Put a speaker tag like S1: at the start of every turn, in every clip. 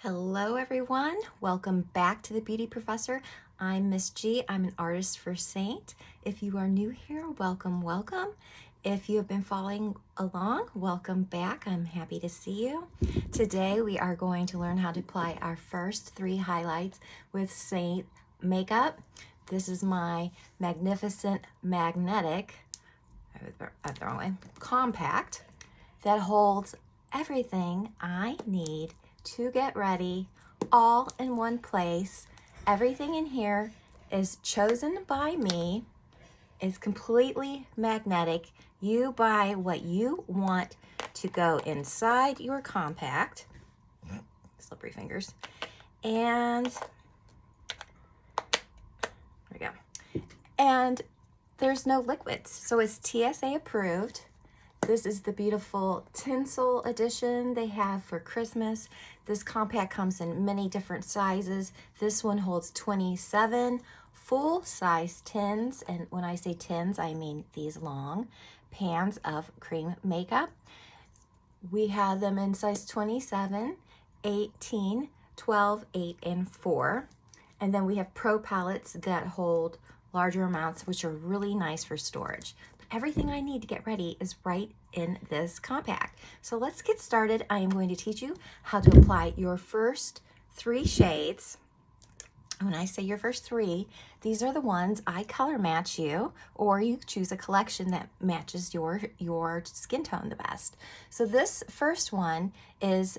S1: Hello everyone, welcome back to the Beauty Professor. I'm Miss G, I'm an artist for Seint. If you are new here, welcome, welcome. If you have been following along, welcome back. I'm happy to see you. Today we are going to learn how to apply our first 3 highlights with Seint Makeup. This is my magnificent magnetic, the wrong way, compact that holds everything I need to get ready all in one place. Everything in here is chosen by me. It's completely magnetic. You buy what you want to go inside your compact. Slippery fingers. And there we go. And there's no liquids, so it's TSA approved. This is the beautiful tinsel edition they have for Christmas. This compact comes in many different sizes. This one holds 27 full-size tins, and when I say tins, I mean these long pans of cream makeup. We have them in size 27, 18, 12, 8, and 4. And then we have pro palettes that hold larger amounts, which are really nice for storage. Everything I need to get ready is right in this compact. So let's get started. I am going to teach you how to apply your first 3 shades. When I say your first 3, these are the ones I color match you, or you choose a collection that matches your skin tone the best. So this first one is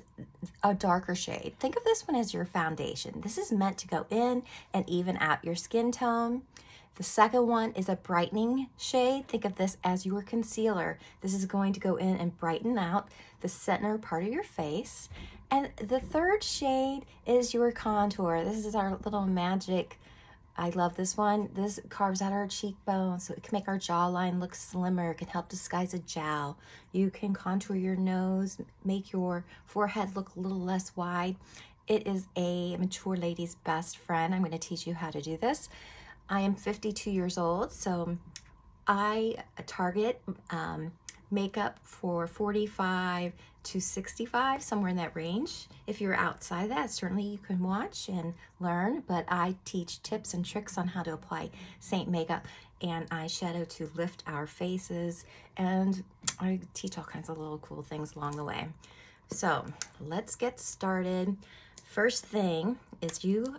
S1: a darker shade. Think of this one as your foundation. This is meant to go in and even out your skin tone. The second one is a brightening shade. Think of this as your concealer. This is going to go in and brighten out the center part of your face. And the third shade is your contour. This is our little magic. I love this one. This carves out our cheekbones, so it can make our jawline look slimmer. It can help disguise a jowl. You can contour your nose, make your forehead look a little less wide. It is a mature lady's best friend. I'm going to teach you how to do this. I am 52 years old, so I target makeup for 45 to 65, somewhere in that range. If you're outside of that, certainly you can watch and learn, but I teach tips and tricks on how to apply Seint makeup and eyeshadow to lift our faces, and I teach all kinds of little cool things along the way. So let's get started. First thing is you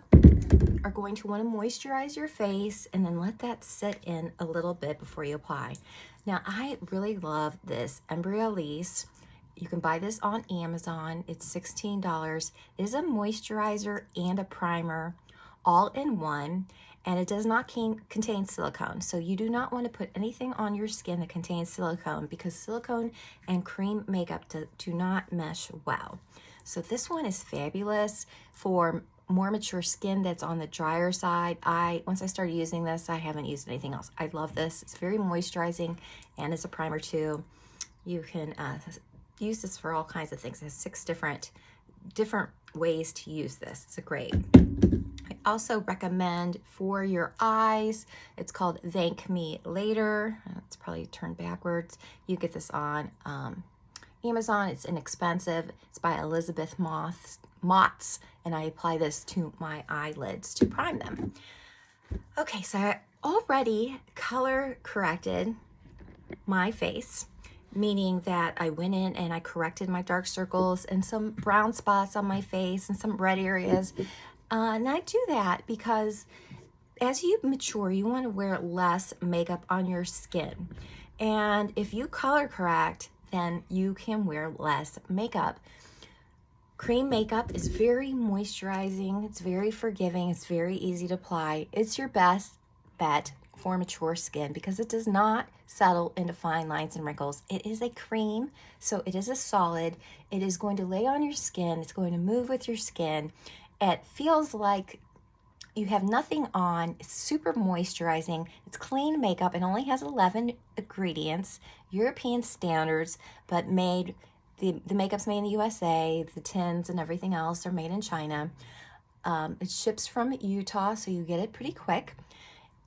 S1: are going to want to moisturize your face and then let that sit in a little bit before you apply. Now, I really love this Embryolisse. You can buy this on Amazon. It's $16. It is a moisturizer and a primer all in one, and it does not contain silicone. So you do not want to put anything on your skin that contains silicone, because silicone and cream makeup do not mesh well. So this one is fabulous for more mature skin that's on the drier side. Once I started using this, I haven't used anything else. I love this. It's very moisturizing, and it's a primer too. You can use this for all kinds of things. It has 6 different ways to use this. It's great. I also recommend for your eyes, it's called Thank Me Later. It's probably turned backwards. You get this on Amazon. It's inexpensive. It's by Elizabeth Motts, and I apply this to my eyelids to prime them. Okay, so I already color corrected my face, meaning that I went in and I corrected my dark circles and some brown spots on my face and some red areas. And I do that because as you mature, you want to wear less makeup on your skin. And if you color correct, then you can wear less makeup. Cream makeup is very moisturizing. It's very forgiving. It's very easy to apply. It's your best bet for mature skin because it does not settle into fine lines and wrinkles. It is a cream, so it is a solid. It is going to lay on your skin. It's going to move with your skin. It feels like you have nothing on. It's super moisturizing. It's clean makeup. It only has 11 ingredients, European standards, but made, the makeup's made in the USA. The tins and everything else are made in China. It ships from Utah, so you get it pretty quick.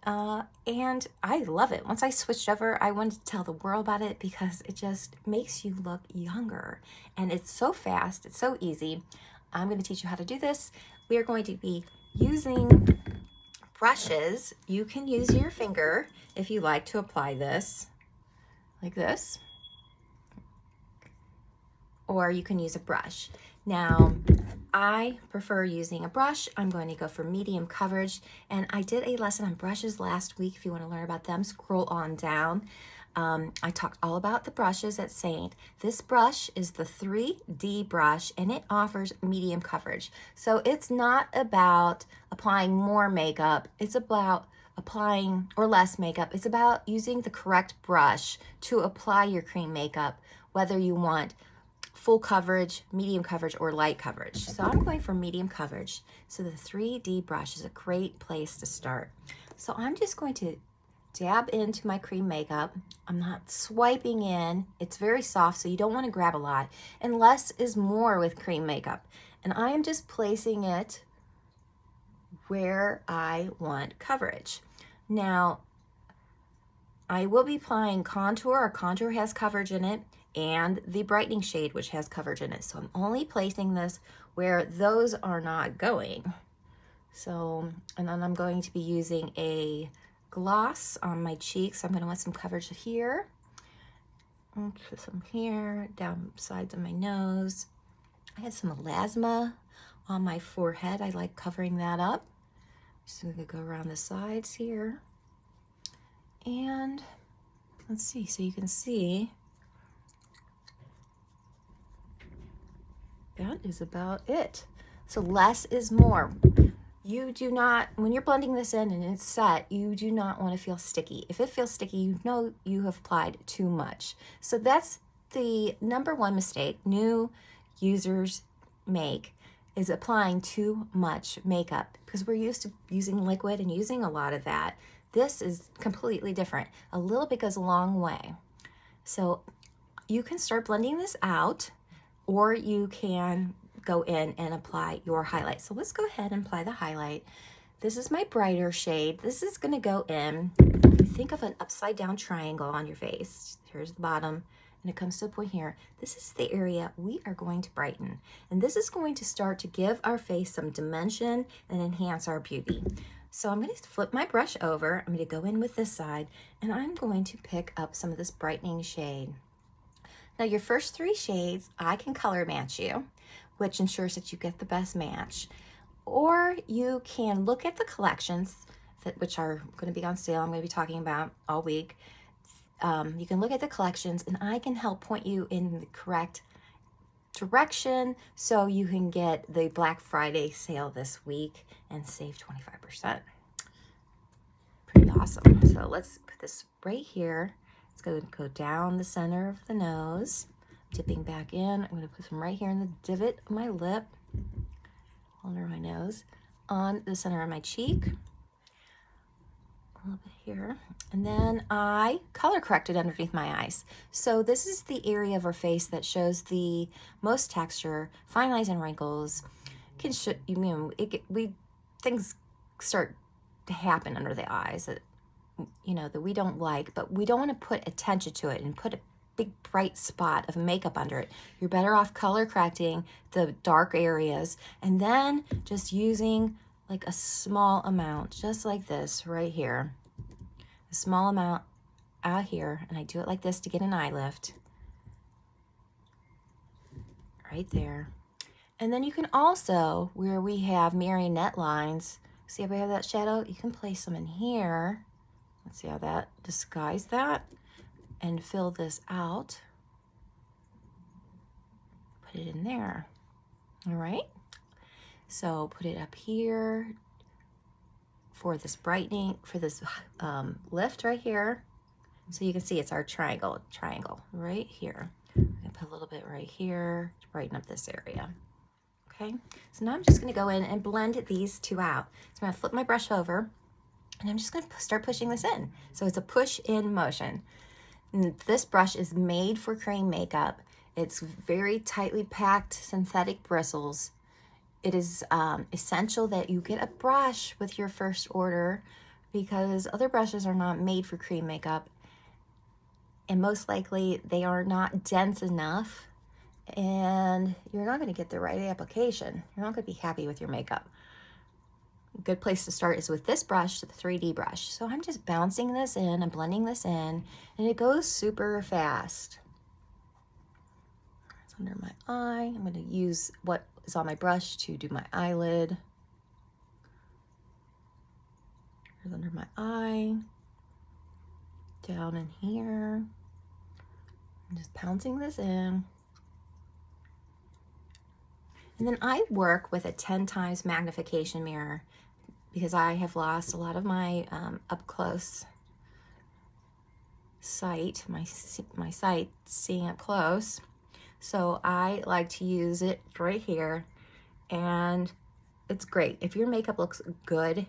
S1: And I love it. Once I switched over, I wanted to tell the world about it because it just makes you look younger. And it's so fast. It's so easy. I'm going to teach you how to do this. We are going to be using brushes. You can use your finger if you like to apply this, like this, or you can use a brush. Now, I prefer using a brush. I'm going to go for medium coverage, and I did a lesson on brushes last week. If you want to learn about them, scroll on down. I talked all about the brushes at Seint. This brush is the 3D brush, and it offers medium coverage. So it's not about applying more makeup. It's about applying, or less makeup. It's about using the correct brush to apply your cream makeup, whether you want full coverage, medium coverage, or light coverage. So I'm going for medium coverage. So the 3D brush is a great place to start. So I'm just going to dab into my cream makeup. I'm not swiping in. It's very soft, so you don't want to grab a lot. And less is more with cream makeup. And I am just placing it where I want coverage. Now, I will be applying contour. Our contour has coverage in it, and the brightening shade, which has coverage in it. So I'm only placing this where those are not going. So, and then I'm going to be using a gloss on my cheeks. I'm going to want some coverage here, and some here, down sides of my nose. I have some melasma on my forehead. I like covering that up. Just going to go around the sides here. And let's see, so you can see that is about it. So less is more. You do not, when you're blending this in and it's set, you do not want to feel sticky. If it feels sticky, you know you have applied too much. So that's the number one mistake new users make, is applying too much makeup, because we're used to using liquid and using a lot of that. This is completely different. A little bit goes a long way. So you can start blending this out, or you can go in and apply your highlight. So let's go ahead and apply the highlight. This is my brighter shade. This is going to go in. If you think of an upside down triangle on your face, here's the bottom, and it comes to a point here. This is the area we are going to brighten. And this is going to start to give our face some dimension and enhance our beauty. So I'm going to flip my brush over. I'm going to go in with this side, and I'm going to pick up some of this brightening shade. Now your first three shades, I can color match you, which ensures that you get the best match. Or you can look at the collections, which are going to be on sale. I'm going to be talking about all week. You can look at the collections, and I can help point you in the correct direction so you can get the Black Friday sale this week and save 25%. Pretty awesome. So let's put this right here. It's going to go down the center of the nose, dipping back in. I'm going to put some right here in the divot of my lip, under my nose, on the center of my cheek, a little bit here, and then I color corrected underneath my eyes. So this is the area of our face that shows the most texture, fine lines and wrinkles. Things start to happen under the eyes that that we don't like, but we don't want to put attention to it and put a big bright spot of makeup under it. You're better off color correcting the dark areas, and then just using like a small amount, just like this right here, a small amount out here, and I do it like this to get an eye lift right there. And then you can also, where we have marionette lines, see how we have that shadow, you can place some in here. Let's see how that disguise that, and fill this out. Put it in there. All right. So put it up here for this brightening, for this lift right here. So you can see it's our triangle right here. I'm gonna put a little bit right here to brighten up this area. Okay. So now I'm just gonna go in and blend these two out. So I'm gonna flip my brush over, and I'm just going to start pushing this in. So it's a push-in motion. And this brush is made for cream makeup. It's very tightly packed synthetic bristles. It is essential that you get a brush with your first order, because other brushes are not made for cream makeup. And most likely they are not dense enough and you're not going to get the right application. You're not going to be happy with your makeup. A good place to start is with this brush, the 3D brush. So I'm just bouncing this in and blending this in, and it goes super fast. It's under my eye. I'm going to use what is on my brush to do my eyelid. It's under my eye, down in here. I'm just pouncing this in. And then I work with a 10 times magnification mirror because I have lost a lot of my up close sight, my sight seeing up close. So I like to use it right here, and it's great. If your makeup looks good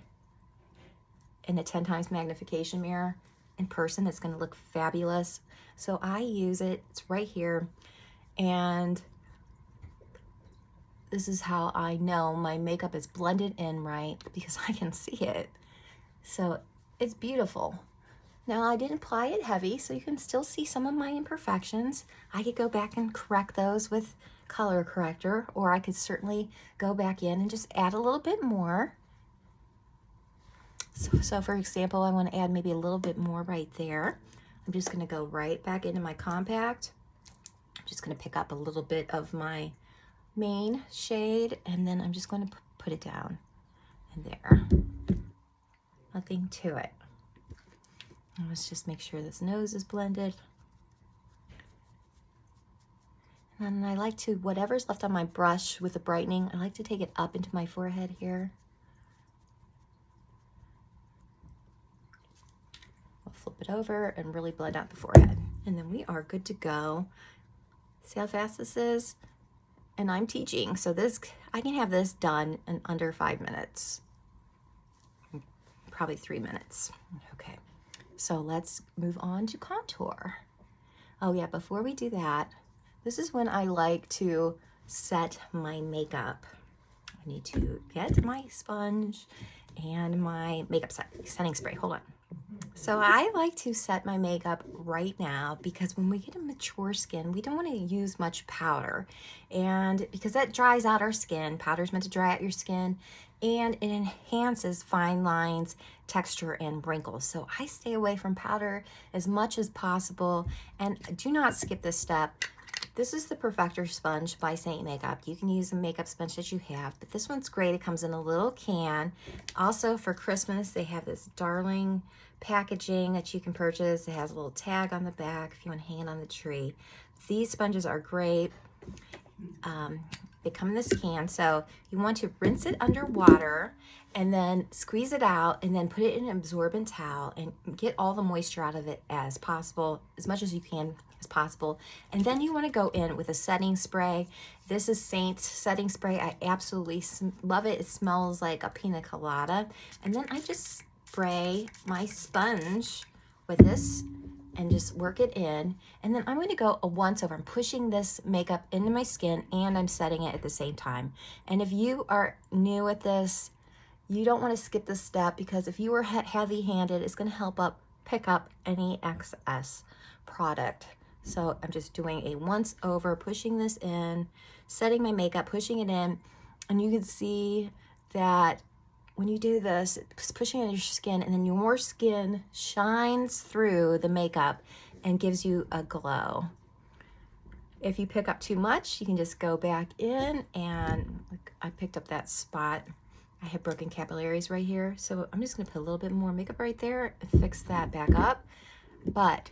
S1: in a 10 times magnification mirror, in person it's going to look fabulous. So I use it, it's right here, and this is how I know my makeup is blended in right, because I can see it. So it's beautiful. Now I didn't apply it heavy, so you can still see some of my imperfections. I could go back and correct those with color corrector, or I could certainly go back in and just add a little bit more. So for example, I want to add maybe a little bit more right there. I'm just going to go right back into my compact. I'm just going to pick up a little bit of my main shade, and then I'm just going to put it down in there. Nothing to it. And let's just make sure this nose is blended. And then I like to, whatever's left on my brush with the brightening, I like to take it up into my forehead here. I'll flip it over and really blend out the forehead. And then we are good to go. See how fast this is? And I'm teaching, so this, I can have this done in under 5 minutes. Probably 3 minutes. Okay, so let's move on to contour. Oh yeah, before we do that, this is when I like to set my makeup. I need to get my sponge and my makeup setting spray. Hold on. So I like to set my makeup right now because when we get a mature skin, we don't want to use much powder. And because that dries out our skin, powder is meant to dry out your skin, and it enhances fine lines, texture, and wrinkles. So I stay away from powder as much as possible, and do not skip this step. This is the Perfector Sponge by Seint Makeup. You can use a makeup sponge that you have, but this one's great. It comes in a little can. Also for Christmas, they have this darling packaging that you can purchase. It has a little tag on the back if you want to hang it on the tree. These sponges are great. They come in this can, so you want to rinse it under water and then squeeze it out and then put it in an absorbent towel and get all the moisture out of it as possible, as much as you can as possible. And then you want to go in with a setting spray. This is Seint's setting spray. I absolutely love it. It smells like a pina colada. And then I just spray my sponge with this and just work it in. And then I'm going to go a once over. I'm pushing this makeup into my skin and I'm setting it at the same time. And if you are new at this, you don't want to skip this step, because if you are heavy-handed, it's going to help pick up any excess product. So I'm just doing a once over, pushing this in, setting my makeup, pushing it in, and you can see that when you do this, it's pushing on your skin, and then your skin shines through the makeup and gives you a glow. If you pick up too much, you can just go back in, and I picked up that spot. I have broken capillaries right here, so I'm just gonna put a little bit more makeup right there and fix that back up. But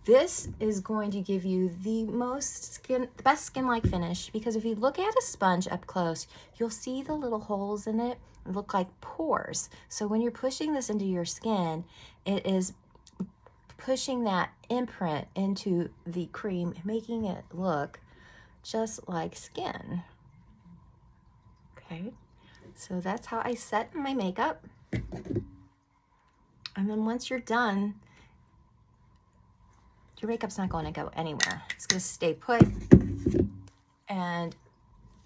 S1: this is going to give you the best skin-like finish, because if you look at a sponge up close, you'll see the little holes in it look like pores. So when you're pushing this into your skin, it is pushing that imprint into the cream, making it look just like skin. Okay, so that's how I set my makeup. And then once you're done, your makeup's not going to go anywhere. It's going to stay put, and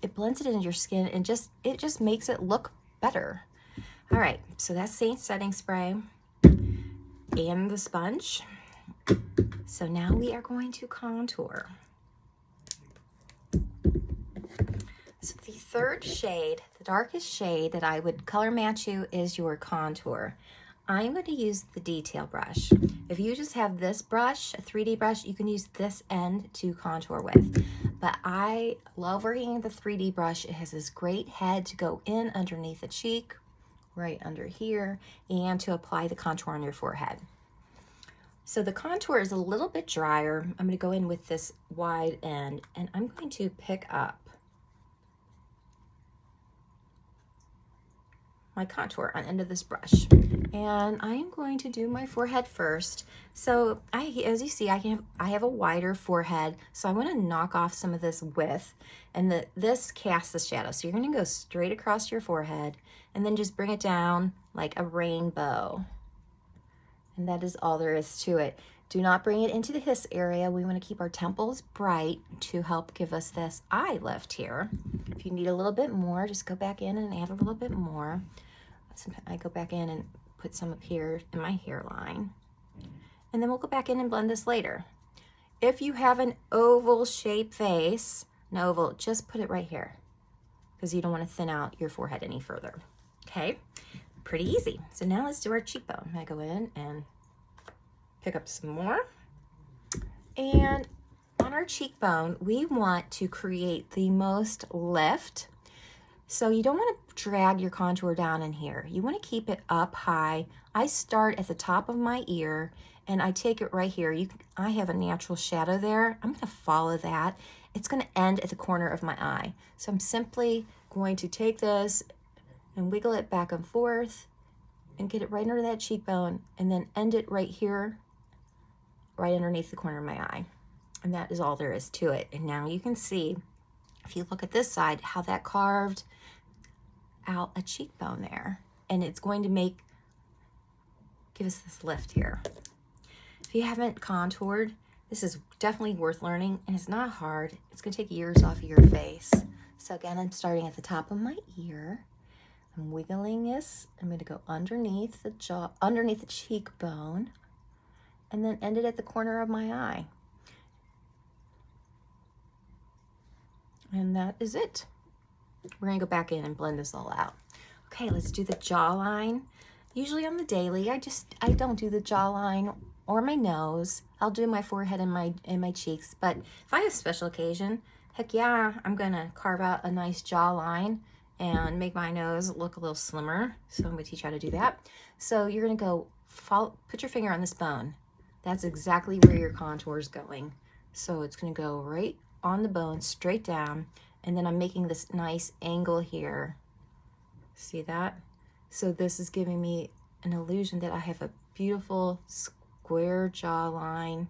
S1: it blends it into your skin, and it just makes it look better. All right, so that's Seint setting spray and the sponge. So now we are going to contour. So the third shade, the darkest shade that I would color match you is your contour. I'm going to use the detail brush. If you just have this brush, a 3D brush, you can use this end to contour with. But I love working the 3D brush. It has this great head to go in underneath the cheek, right under here, and to apply the contour on your forehead. So the contour is a little bit drier. I'm going to go in with this wide end, and I'm going to pick up my contour on the end of this brush, and I am going to do my forehead first. So as you see, I have a wider forehead, so I want to knock off some of this width, and this casts the shadow. So you're going to go straight across your forehead and then just bring it down like a rainbow, and that is all there is to it. Do not bring it into this area. We want to keep our temples bright to help give us this eye lift here. If you need a little bit more, just go back in and add a little bit more. I go back in and put some up here in my hairline, and then we'll go back in and blend this later. If you have an oval shape face, an oval, just put it right here because you don't want to thin out your forehead any further. Okay, pretty easy. So now let's do our cheekbone. I go in and pick up some more, and on our cheekbone we want to create the most lift. So you don't want to drag your contour down in here. You want to keep it up high. I start at the top of my ear and I take it right here. I have a natural shadow there. I'm going to follow that. It's going to end at the corner of my eye. So I'm simply going to take this and wiggle it back and forth and get it right under that cheekbone, and then end it right here, right underneath the corner of my eye. And that is all there is to it. And now you can see, if you look at this side, how that carved out a cheekbone there, and it's going to give us this lift here. If you haven't contoured, this is definitely worth learning, and it's not hard. It's going to take years off of your face. So again, I'm starting at the top of my ear. I'm wiggling this. I'm going to go underneath the jaw, underneath the cheekbone, and then end it at the corner of my eye. And that is it. We're going to go back in and blend this all out. Okay, let's do the jawline. Usually on the daily, I don't do the jawline or my nose. I'll do my forehead and my cheeks. But if I have a special occasion, heck yeah, I'm going to carve out a nice jawline and make my nose look a little slimmer. So I'm going to teach you how to do that. So you're going to go put your finger on this bone. That's exactly where your contour is going. So it's going to go right on the bone, straight down, and then I'm making this nice angle here. See that? So this is giving me an illusion that I have a beautiful square jawline.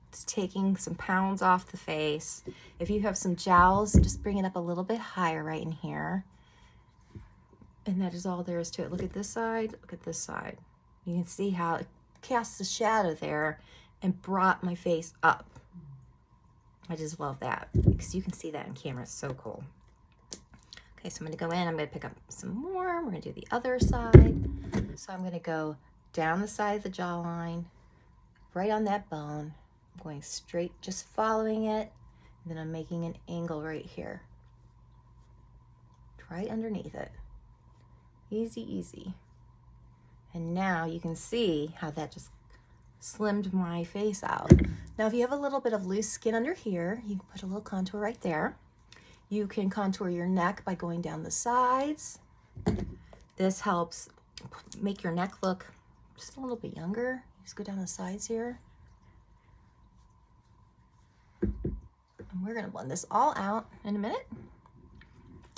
S1: It's taking some pounds off the face. If you have some jowls, just bring it up a little bit higher right in here. And that is all there is to it. Look at this side, look at this side. You can see how it casts a shadow there and brought my face up. I just love that because you can see that in camera. It's so cool. Okay, so I'm going to go in. I'm going to pick up some more. We're going to do the other side. So I'm going to go down the side of the jawline, right on that bone. I'm going straight, just following it. And then I'm making an angle right here, right underneath it. Easy, easy. And now you can see how that just slimmed my face out. Now, if you have a little bit of loose skin under here, you can put a little contour right there. You can contour your neck by going down the sides. This helps make your neck look just a little bit younger. Just go down the sides here. And we're going to blend this all out in a minute.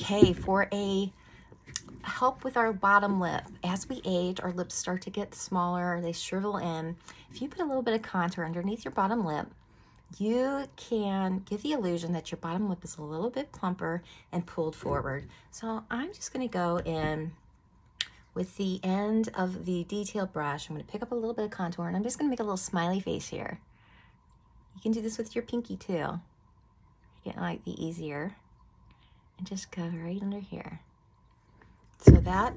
S1: Okay, for a help with our bottom lip. As we age, our lips start to get smaller, they shrivel in. If you put a little bit of contour underneath your bottom lip, you can give the illusion that your bottom lip is a little bit plumper and pulled forward. So I'm just going to go in with the end of the detail brush. I'm going to pick up a little bit of contour, and I'm just going to make a little smiley face here. You can do this with your pinky too. It might be easier. And just go right under here. So that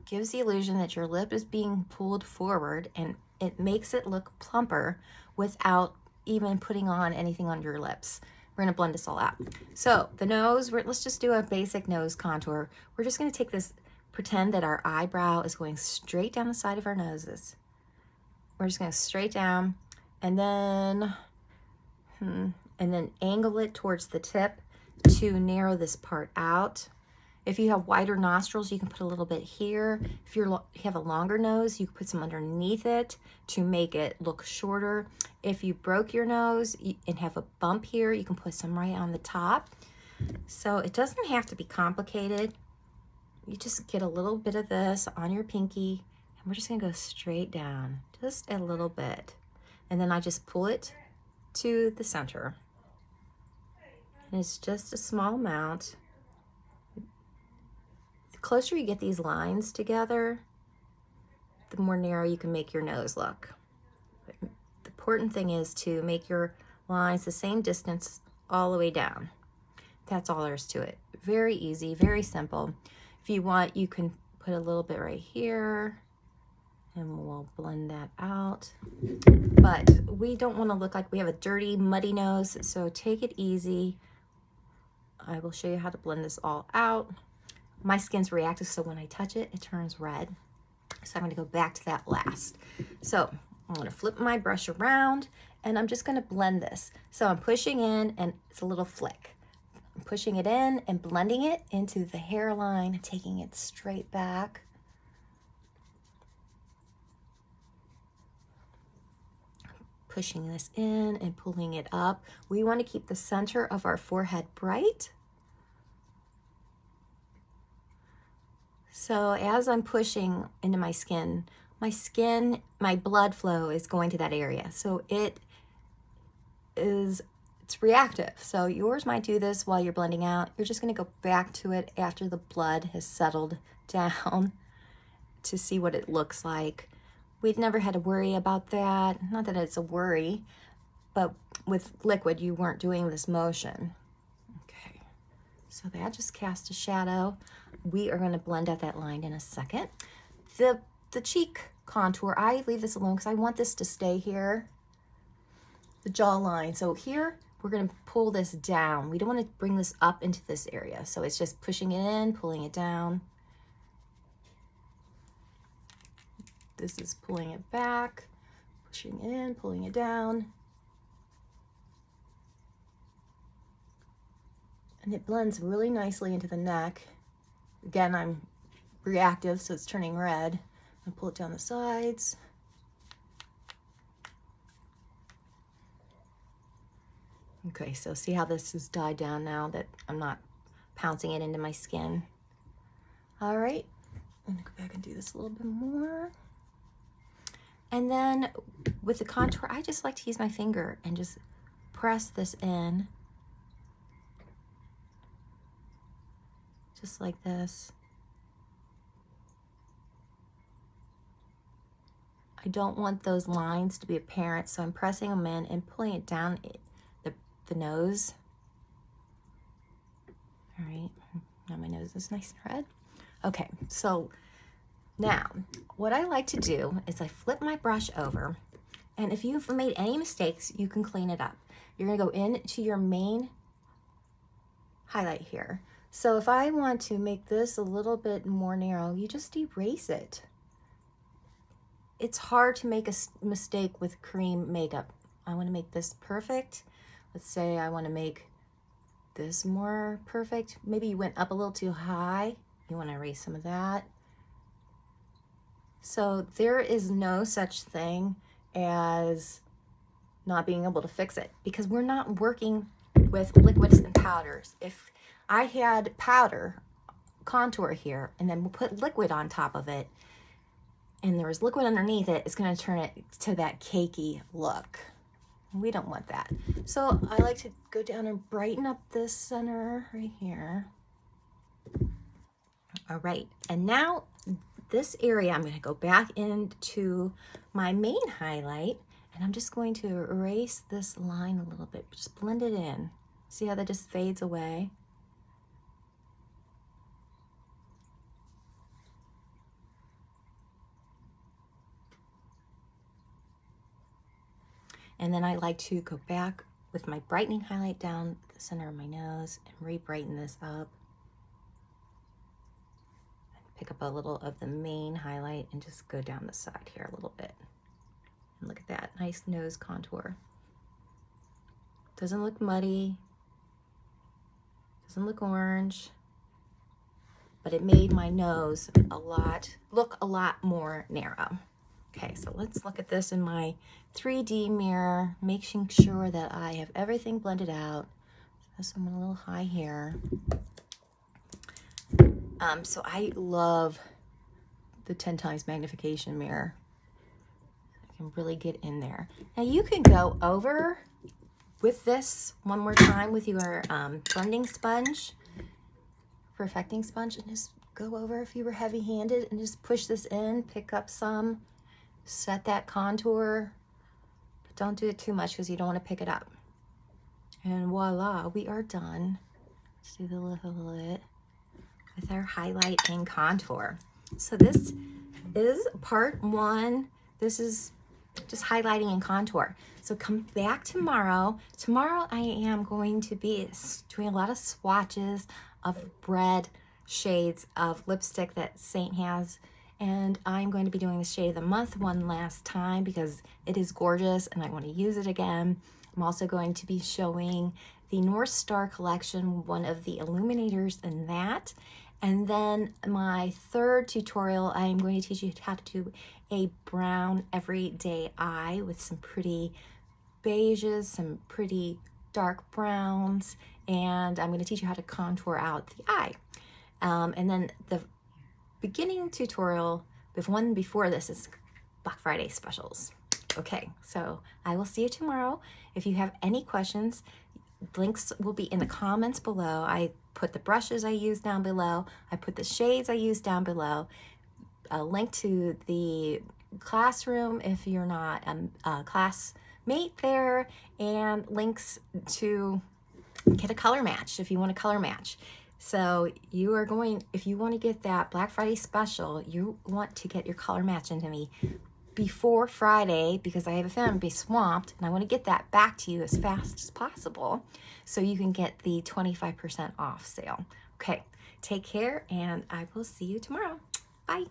S1: gives the illusion that your lip is being pulled forward, and it makes it look plumper without even putting on anything on your lips. We're gonna blend this all out. So the nose, let's just do a basic nose contour. We're just gonna take this, pretend that our eyebrow is going straight down the side of our noses. We're just gonna straight down and then angle it towards the tip to narrow this part out. If you have wider nostrils, you can put a little bit here. If you have a longer nose, you can put some underneath it to make it look shorter. If you broke your nose and have a bump here, you can put some right on the top. So it doesn't have to be complicated. You just get a little bit of this on your pinky, and we're just gonna go straight down, just a little bit. And then I just pull it to the center. And it's just a small amount. The closer you get these lines together, the more narrow you can make your nose look. The important thing is to make your lines the same distance all the way down. That's all there is to it. Very easy, very simple. If you want, you can put a little bit right here and we'll blend that out. But we don't want to look like we have a dirty, muddy nose, so take it easy. I will show you how to blend this all out. My skin's reactive, so when I touch it, it turns red. So I'm gonna go back to that last. So I'm gonna flip my brush around and I'm just gonna blend this. So I'm pushing in and it's a little flick. I'm pushing it in and blending it into the hairline, taking it straight back. Pushing this in and pulling it up. We want to keep the center of our forehead bright. So as I'm pushing into my skin, my blood flow is going to that area. So it's reactive. So yours might do this while you're blending out. You're just going to go back to it after the blood has settled down to see what it looks like. We've never had to worry about that. Not that it's a worry, but with liquid, you weren't doing this motion. Okay, so that just cast a shadow. We are gonna blend out that line in a second. The cheek contour, I leave this alone because I want this to stay here. The jawline, so here, we're gonna pull this down. We don't wanna bring this up into this area. So it's just pushing it in, pulling it down. This is pulling it back, pushing it in, pulling it down. And it blends really nicely into the neck. Again, I'm reactive, so it's turning red. I'll pull it down the sides. Okay, so see how this has died down now that I'm not pouncing it into my skin. All right, I'm gonna go back and do this a little bit more. And then with the contour, I just like to use my finger and just press this in. Just like this. I don't want those lines to be apparent, so I'm pressing them in and pulling it down the nose. All right, now my nose is nice and red. Okay, so now, what I like to do is I flip my brush over, and if you've made any mistakes, you can clean it up. You're gonna go into your main highlight here. So if I want to make this a little bit more narrow, you just erase it. It's hard to make a mistake with cream makeup. I wanna make this perfect. Let's say I wanna make this more perfect. Maybe you went up a little too high. You wanna erase some of that. So there is no such thing as not being able to fix it because we're not working with liquids and powders. If I had powder contour here and then we'll put liquid on top of it and there was liquid underneath it, it's gonna turn it to that cakey look. We don't want that. So I like to go down and brighten up this center right here. All right, and now this area, I'm going to go back into my main highlight and I'm just going to erase this line a little bit, just blend it in. See how that just fades away? And then I like to go back with my brightening highlight down the center of my nose and re-brighten this up. Pick up a little of the main highlight and just go down the side here a little bit. And look at that, nice nose contour. Doesn't look muddy, doesn't look orange, but it made my nose look a lot more narrow. Okay, so let's look at this in my 3D mirror, making sure that I have everything blended out. This one a little high here. So I love the 10 times magnification mirror. I can really get in there. Now you can go over with this one more time with your blending sponge, perfecting sponge, and just go over if you were heavy-handed and just push this in, pick up some, set that contour, but don't do it too much because you don't want to pick it up. And voila, we are done. Let's do the lid with our highlight and contour. So this is part one. This is just highlighting and contour. So come back tomorrow. Tomorrow I am going to be doing a lot of swatches of red shades of lipstick that Seint has. And I'm going to be doing the shade of the month one last time because it is gorgeous and I want to use it again. I'm also going to be showing the North Star collection, one of the illuminators in that. And then my third tutorial, I'm going to teach you how to do a brown everyday eye with some pretty beiges, some pretty dark browns, and I'm going to teach you how to contour out the eye. And then the beginning tutorial, the one before this, is Black Friday specials. Okay, so I will see you tomorrow. If you have any questions, links will be in the comments below. I put the brushes I use down below. I put the shades I use down below. A link to the classroom if you're not a classmate there, and links to get a color match if you want a color match. So you are going, if you want to get that Black Friday special, you want to get your color match into me before Friday because I have a feeling be swamped and I want to get that back to you as fast as possible so you can get the 25% off sale. Okay, take care and I will see you tomorrow. Bye.